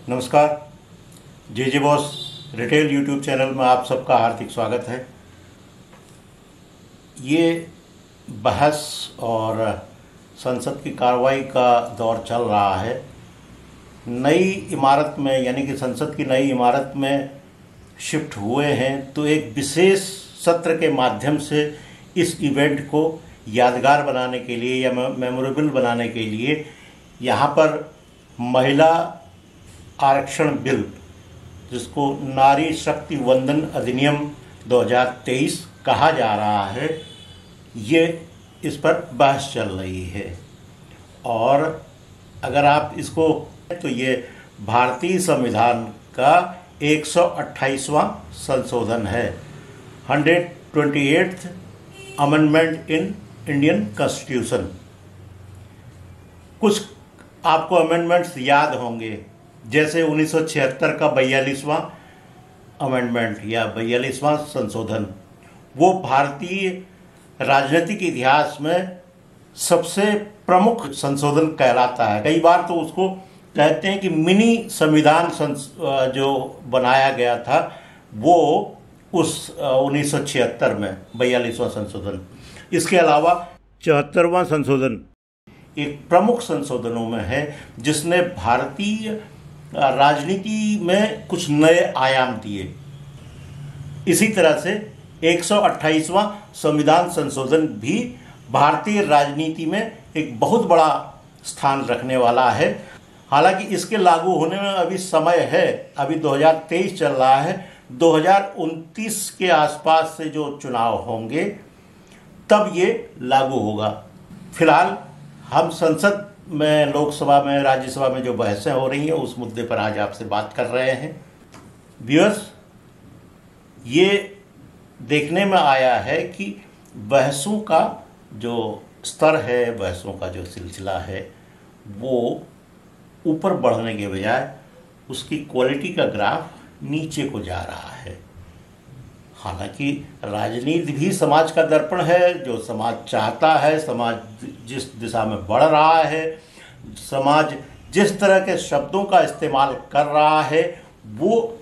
नमस्कार। जे boss retail YouTube channel में आप सबका हार्दिक स्वागत है। ये बहस और संसद की कार्रवाई का दौर चल रहा है। नई इमारत में यानी कि संसद की नई इमारत में शिफ्ट हुए हैं तो एक विशेष सत्र के माध्यम से इस इवेंट को यादगार बनाने के लिए या मेमोरेबल बनाने के लिए यहाँ पर महिला आरक्षण बिल, जिसको नारी शक्ति वंदन अधिनियम 2023 कहा जा रहा है, ये इस पर बहस चल रही है। और अगर आप इसको तो ये भारतीय संविधान का 128वां संशोधन है, 128th amendment in Indian constitution. कुछ आपको अमेंडमेंट्स याद होंगे, जैसे 1976 का 42वां अमेंडमेंट या 42वां संशोधन, वो भारतीय राजनीतिक इतिहास में सबसे प्रमुख संशोधन कहलाता है। कई बार तो उसको कहते हैं कि मिनी संविधान जो बनाया गया था वो उस 1976 में 42वां संशोधन। इसके अलावा 74वां संशोधन एक प्रमुख संशोधनों में है, जिसने भारतीय राजनीति में कुछ नए आयाम दिए। इसी तरह से 128वां संविधान संशोधन भी भारतीय राजनीति में एक बहुत बड़ा स्थान रखने वाला है। हालांकि इसके लागू होने में अभी समय है, अभी 2023 चल रहा है। 2029 के आसपास से जो चुनाव होंगे तब ये लागू होगा। फिलहाल हम संसद में, लोकसभा में, राज्यसभा में जो बहसें हो रही हैं उस मुद्दे पर आज आपसे बात कर रहे हैं। व्यूअर्स, ये देखने में आया है कि बहसों का जो स्तर है, बहसों का जो सिलसिला है, वो ऊपर बढ़ने के बजाय उसकी क्वालिटी का ग्राफ नीचे को जा रहा है। हालांकि राजनीति भी समाज का दर्पण है। जो समाज चाहता है, समाज जिस दिशा में बढ़ रहा है, समाज जिस तरह के शब्दों का इस्तेमाल कर रहा है, वो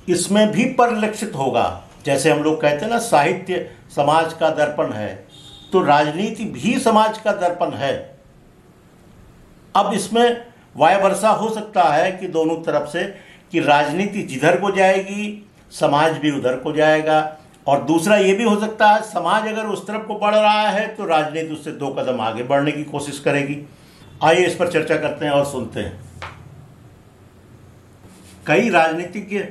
इसमें भी परिलक्षित होगा। जैसे हम लोग कहते हैं ना, साहित्य समाज का दर्पण है, तो राजनीति भी समाज का दर्पण है। अब इसमें वाय वर्षा हो सकता है कि दोनों तरफ से, कि राजनीति जिधर को जाएगी समाज भी उधर को जाएगा, और दूसरा ये भी हो सकता है समाज अगर उस तरफ को बढ़ रहा है तो राजनीति उससे 2 कदम आगे बढ़ने की कोशिश करेगी। आइए इस पर चर्चा करते हैं और सुनते हैं। कई राजनीतिज्ञ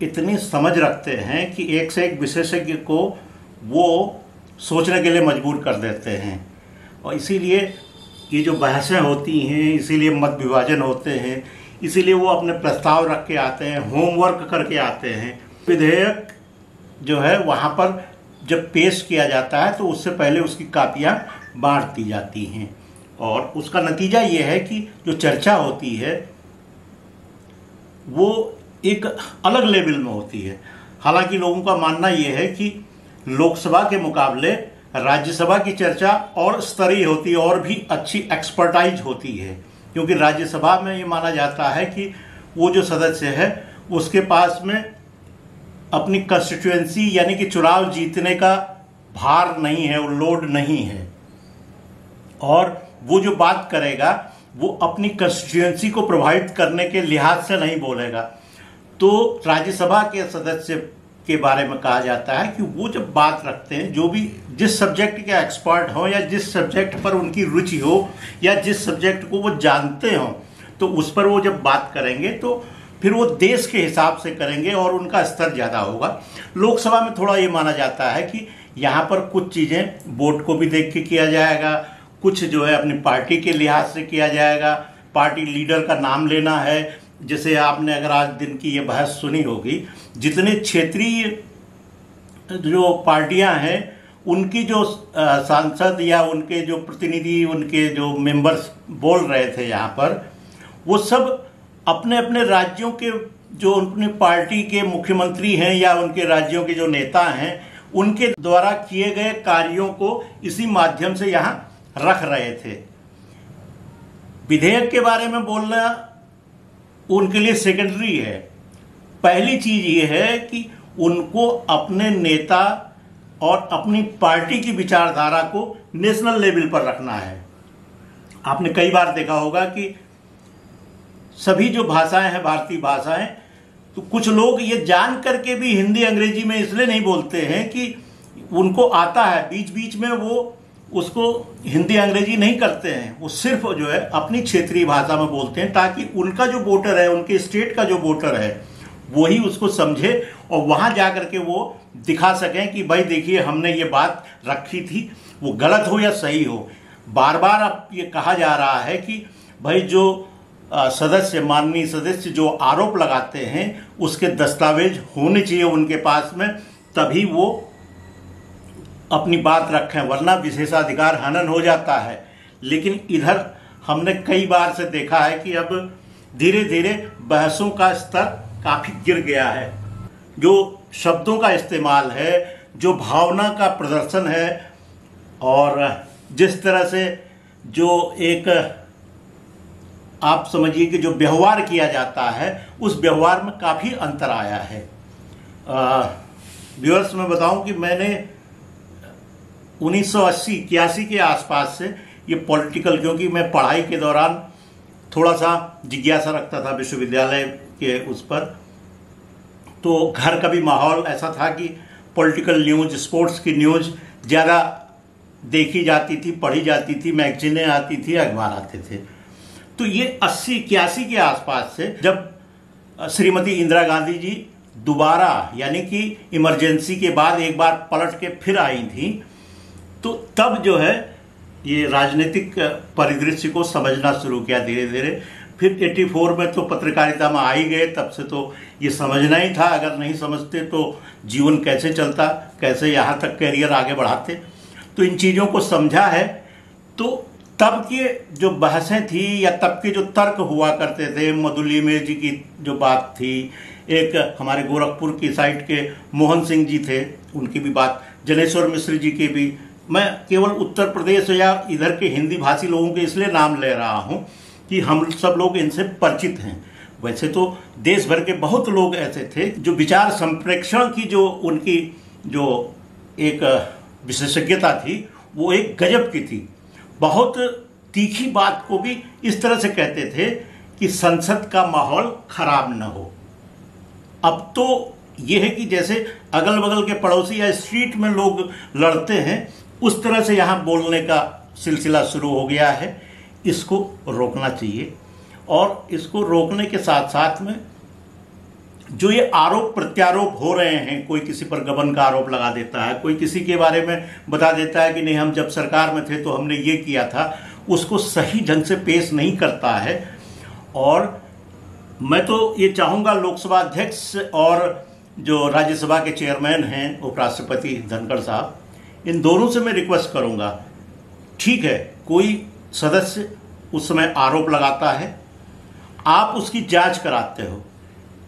इतनी समझ रखते हैं कि एक से एक विशेषज्ञ को वो सोचने के लिए मजबूर कर देते हैं, और इसीलिए ये जो बहसें होती हैं, इसीलिए मत विभाजन होते हैं, इसीलिए वो अपने प्रस्ताव रख के आते हैं, होमवर्क करके आते हैं। विधेयक जो है वहाँ पर जब पेश किया जाता है तो उससे पहले उसकी कापियाँ बांट दी जाती हैं, और उसका नतीजा ये है कि जो चर्चा होती है वो एक अलग लेवल में होती है। हालांकि लोगों का मानना ये है कि लोकसभा के मुकाबले राज्यसभा की चर्चा और स्तरीय होती है, और भी अच्छी एक्सपर्टाइज होती है, क्योंकि राज्यसभा में ये माना जाता है कि वो जो सदस्य है उसके पास में अपनी कंस्टिट्यूएंसी यानी कि चुनाव जीतने का भार नहीं है, वो लोड नहीं है, और वो जो बात करेगा वो अपनी कंस्टिट्यूएंसी को प्रभावित करने के लिहाज से नहीं बोलेगा। तो राज्यसभा के सदस्य के बारे में कहा जाता है कि वो जब बात रखते हैं, जो भी जिस सब्जेक्ट के एक्सपर्ट हों या जिस सब्जेक्ट पर उनकी रुचि हो या जिस सब्जेक्ट को वो जानते हों, तो उस पर वो जब बात करेंगे तो फिर वो देश के हिसाब से करेंगे और उनका स्तर ज़्यादा होगा। लोकसभा में थोड़ा ये माना जाता है कि यहाँ पर कुछ चीज़ें वोट को भी देख के किया जाएगा, कुछ जो है अपनी पार्टी के लिहाज से किया जाएगा, पार्टी लीडर का नाम लेना है। जैसे आपने अगर आज दिन की ये बहस सुनी होगी, जितने क्षेत्रीय जो पार्टियां हैं उनकी जो सांसद या उनके जो प्रतिनिधि, उनके जो मेंबर्स बोल रहे थे यहाँ पर, वो सब अपने अपने राज्यों के जो अपनी पार्टी के मुख्यमंत्री हैं या उनके राज्यों के जो नेता हैं, उनके द्वारा किए गए कार्यों को इसी माध्यम से यहाँ रख रहे थे। विधेयक के बारे में बोलना उनके लिए सेकेंडरी है। पहली चीज ये है कि उनको अपने नेता और अपनी पार्टी की विचारधारा को नेशनल लेवल पर रखना है। आपने कई बार देखा होगा कि सभी जो भाषाएं हैं भारतीय भाषाएं, तो कुछ लोग ये जान करके भी हिंदी अंग्रेजी में इसलिए नहीं बोलते हैं कि उनको आता है, बीच बीच में वो उसको हिंदी अंग्रेजी नहीं करते हैं, वो सिर्फ जो है अपनी क्षेत्रीय भाषा में बोलते हैं, ताकि उनका जो वोटर है, उनके स्टेट का जो वोटर है, वही उसको समझे और वहां जाकर के वो दिखा सकें कि भाई देखिए हमने ये बात रखी थी, वो गलत हो या सही हो। बार बार अब ये कहा जा रहा है कि भाई जो सदस्य, माननीय सदस्य जो आरोप लगाते हैं उसके दस्तावेज होने चाहिए उनके पास में, तभी वो अपनी बात रखें, वरना विशेषाधिकार हनन हो जाता है। लेकिन इधर हमने कई बार से देखा है कि अब धीरे धीरे बहसों का स्तर काफी गिर गया है। जो शब्दों का इस्तेमाल है, जो भावना का प्रदर्शन है, और जिस तरह से जो एक आप समझिए कि जो व्यवहार किया जाता है, उस व्यवहार में काफ़ी अंतर आया है। व्यूअर्स मैं बताऊं कि मैंने 1980-81 के आसपास से ये पॉलिटिकल, क्योंकि मैं पढ़ाई के दौरान थोड़ा सा जिज्ञासा रखता था विश्वविद्यालय के उस पर, तो घर का भी माहौल ऐसा था कि पॉलिटिकल न्यूज़, स्पोर्ट्स की न्यूज़ ज़्यादा देखी जाती थी, पढ़ी जाती थी, मैगजीनें आती थी, अखबार आते थे। तो ये 80-81 के आसपास से जब श्रीमती इंदिरा गांधी जी दोबारा, यानी कि इमरजेंसी के बाद एक बार पलट के फिर आई थी, तो तब जो है ये राजनीतिक परिदृश्य को समझना शुरू किया धीरे धीरे। फिर 84 में तो पत्रकारिता में आ ही गए, तब से तो ये समझना ही था, अगर नहीं समझते तो जीवन कैसे चलता, कैसे यहाँ तक कैरियर आगे बढ़ाते। तो इन चीज़ों को समझा है। तो तब के जो बहसें थी या तब के जो तर्क हुआ करते थे, मधुलिमे जी की जो बात थी, एक हमारे गोरखपुर की साइड के मोहन सिंह जी थे, उनकी भी बात, जनेश्वर मिश्र जी की भी, मैं केवल उत्तर प्रदेश या इधर के हिंदी भाषी लोगों के इसलिए नाम ले रहा हूं कि हम सब लोग इनसे परिचित हैं। वैसे तो देश भर के बहुत लोग ऐसे थे जो विचार संप्रेक्षण की जो उनकी जो एक विशेषज्ञता थी वो एक गजब की थी। बहुत तीखी बात को भी इस तरह से कहते थे कि संसद का माहौल खराब न हो। अब तो यह है कि जैसे अगल बगल के पड़ोसी या स्ट्रीट में लोग लड़ते हैं, उस तरह से यहाँ बोलने का सिलसिला शुरू हो गया है। इसको रोकना चाहिए, और इसको रोकने के साथ साथ में जो ये आरोप प्रत्यारोप हो रहे हैं, कोई किसी पर गबन का आरोप लगा देता है, कोई किसी के बारे में बता देता है कि नहीं हम जब सरकार में थे तो हमने ये किया था, उसको सही ढंग से पेश नहीं करता है। और मैं तो ये चाहूँगा लोकसभा अध्यक्ष और जो राज्यसभा के चेयरमैन हैं उपराष्ट्रपति धनखड़ साहब, इन दोनों से मैं रिक्वेस्ट करूँगा, ठीक है कोई सदस्य उस समय आरोप लगाता है, आप उसकी जांच कराते हो,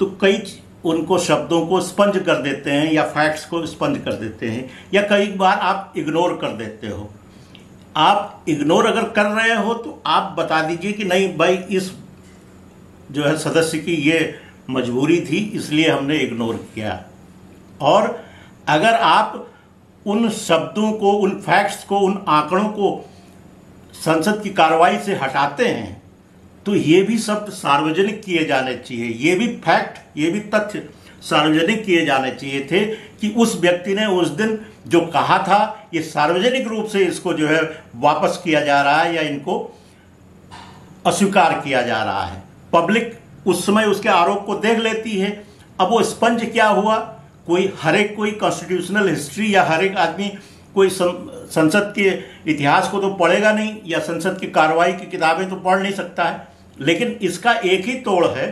तो कई उनको शब्दों को स्पंज कर देते हैं या फैक्ट्स को स्पंज कर देते हैं, या कई बार आप इग्नोर कर देते हो। आप इग्नोर अगर कर रहे हो तो आप बता दीजिए कि नहीं भाई इस जो है सदस्य की ये मजबूरी थी इसलिए हमने इग्नोर किया। और अगर आप उन शब्दों को, उन फैक्ट्स को, उन आंकड़ों को संसद की कार्रवाई से हटाते हैं तो ये भी शब्द सार्वजनिक किए जाने चाहिए, ये भी फैक्ट, ये भी तथ्य सार्वजनिक किए जाने चाहिए थे कि उस व्यक्ति ने उस दिन जो कहा था ये सार्वजनिक रूप से इसको जो है वापस किया जा रहा है या इनको अस्वीकार किया जा रहा है। पब्लिक उस समय उसके आरोप को देख लेती है। अब वो स्पंज क्या हुआ, कोई हर एक कोई कॉन्स्टिट्यूशनल हिस्ट्री या हर एक आदमी कोई संसद के इतिहास को तो पढ़ेगा नहीं या संसद की कार्रवाई की किताबें तो पढ़ नहीं सकता है, लेकिन इसका एक ही तोड़ है,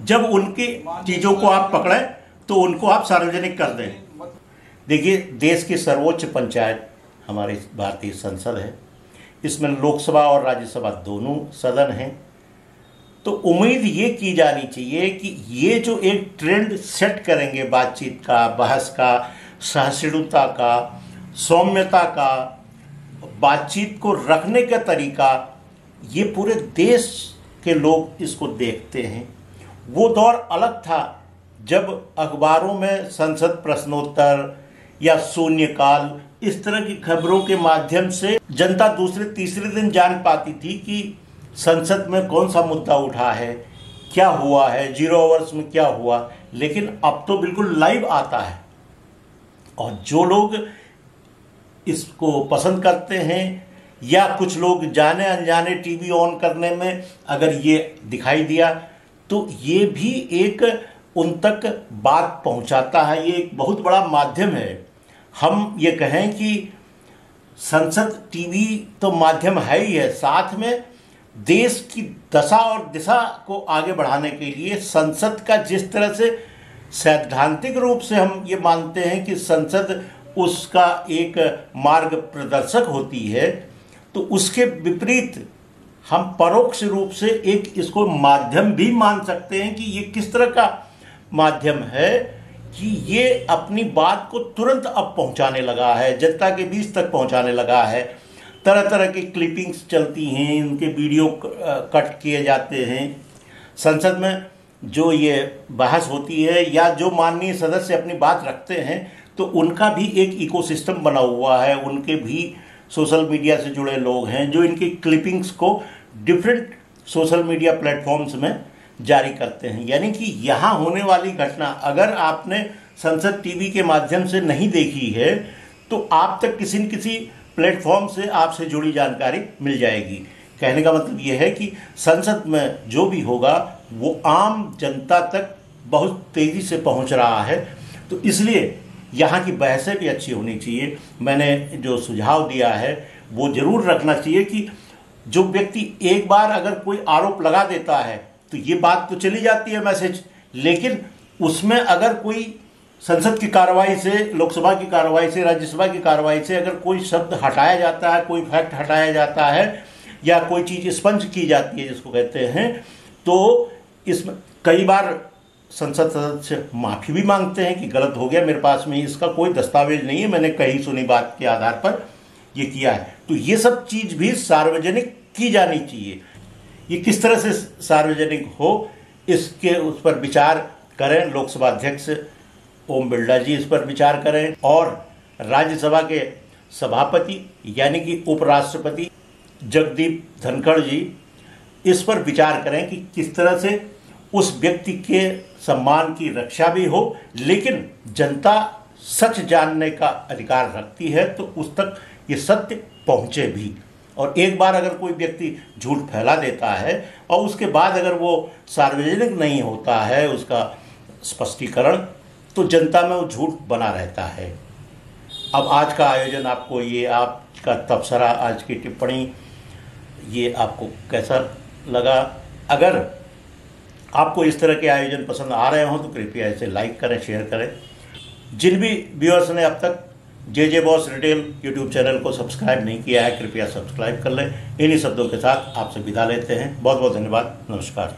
जब उनकी चीजों को आप पकड़े तो उनको आप सार्वजनिक कर दें। देखिए देश की सर्वोच्च पंचायत हमारी भारतीय संसद है, इसमें लोकसभा और राज्यसभा दोनों सदन हैं। तो उम्मीद ये की जानी चाहिए कि ये जो एक ट्रेंड सेट करेंगे बातचीत का, बहस का, सहिष्णुता का, सौम्यता का, बातचीत को रखने का तरीका, ये पूरे देश के लोग इसको देखते हैं। वो दौर अलग था जब अखबारों में संसद प्रश्नोत्तर या शून्यकाल इस तरह की खबरों के माध्यम से जनता दूसरे तीसरे दिन जान पाती थी कि संसद में कौन सा मुद्दा उठा है, क्या हुआ है, 0 आवर्स में क्या हुआ। लेकिन अब तो बिल्कुल लाइव आता है और जो लोग इसको पसंद करते हैं या कुछ लोग जाने अनजाने टीवी ऑन करने में अगर ये दिखाई दिया तो ये भी एक उन तक बात पहुंचाता है। ये एक बहुत बड़ा माध्यम है। हम ये कहें कि संसद टीवी तो माध्यम है ही है, साथ में देश की दशा और दिशा को आगे बढ़ाने के लिए संसद का जिस तरह से सैद्धांतिक रूप से हम ये मानते हैं कि संसद उसका एक मार्ग प्रदर्शक होती है, तो उसके विपरीत हम परोक्ष रूप से एक इसको माध्यम भी मान सकते हैं कि ये किस तरह का माध्यम है कि ये अपनी बात को तुरंत अब पहुंचाने लगा है, जनता के बीच तक पहुंचाने लगा है। तरह तरह की क्लिपिंग्स चलती हैं, उनके वीडियो कट किए जाते हैं। संसद में जो ये बहस होती है या जो माननीय सदस्य अपनी बात रखते हैं तो उनका भी एक इकोसिस्टम बना हुआ है। उनके भी सोशल मीडिया से जुड़े लोग हैं जो इनकी क्लिपिंग्स को डिफरेंट सोशल मीडिया प्लेटफॉर्म्स में जारी करते हैं। यानी कि यहाँ होने वाली घटना अगर आपने संसद टीवी के माध्यम से नहीं देखी है तो आप तक किसी न किसी प्लेटफॉर्म से आपसे जुड़ी जानकारी मिल जाएगी। कहने का मतलब यह है कि संसद में जो भी होगा वो आम जनता तक बहुत तेज़ी से पहुंच रहा है, तो इसलिए यहाँ की बहसें भी अच्छी होनी चाहिए। मैंने जो सुझाव दिया है वो ज़रूर रखना चाहिए कि जो व्यक्ति एक बार अगर कोई आरोप लगा देता है तो ये बात तो चली जाती है मैसेज, लेकिन उसमें अगर कोई संसद की कार्रवाई से, लोकसभा की कार्रवाई से, राज्यसभा की कार्रवाई से अगर कोई शब्द हटाया जाता है, कोई फैक्ट हटाया जाता है या कोई चीज़ स्पंज की जाती है जिसको कहते हैं, तो इसमें कई बार संसद सदस्य माफ़ी भी मांगते हैं कि गलत हो गया, मेरे पास में इसका कोई दस्तावेज नहीं है, मैंने कहीं सुनी बात के आधार पर ये किया है। तो ये सब चीज़ भी सार्वजनिक की जानी चाहिए। ये किस तरह से सार्वजनिक हो इसके उस पर विचार करें। लोकसभा अध्यक्ष ओम बिरला जी इस पर विचार करें और राज्यसभा के सभापति यानी कि उपराष्ट्रपति जगदीप धनखड़ जी इस पर विचार करें कि किस तरह से उस व्यक्ति के सम्मान की रक्षा भी हो, लेकिन जनता सच जानने का अधिकार रखती है तो उस तक ये सत्य पहुँचे भी। और एक बार अगर कोई व्यक्ति झूठ फैला देता है और उसके बाद अगर वो सार्वजनिक नहीं होता है उसका स्पष्टीकरण, तो जनता में वो झूठ बना रहता है। अब आज का आयोजन आपको ये आपका तबसरा, आज की टिप्पणी ये आपको कैसा लगा? अगर आपको इस तरह के आयोजन पसंद आ रहे हों तो कृपया इसे लाइक करें, शेयर करें। जिन भी व्यूअर्स ने अब तक जे बॉस रिटेल यूट्यूब चैनल को सब्सक्राइब नहीं किया है कृपया सब्सक्राइब कर लें। इन्हीं शब्दों के साथ आपसे विदा लेते हैं। बहुत बहुत धन्यवाद। नमस्कार।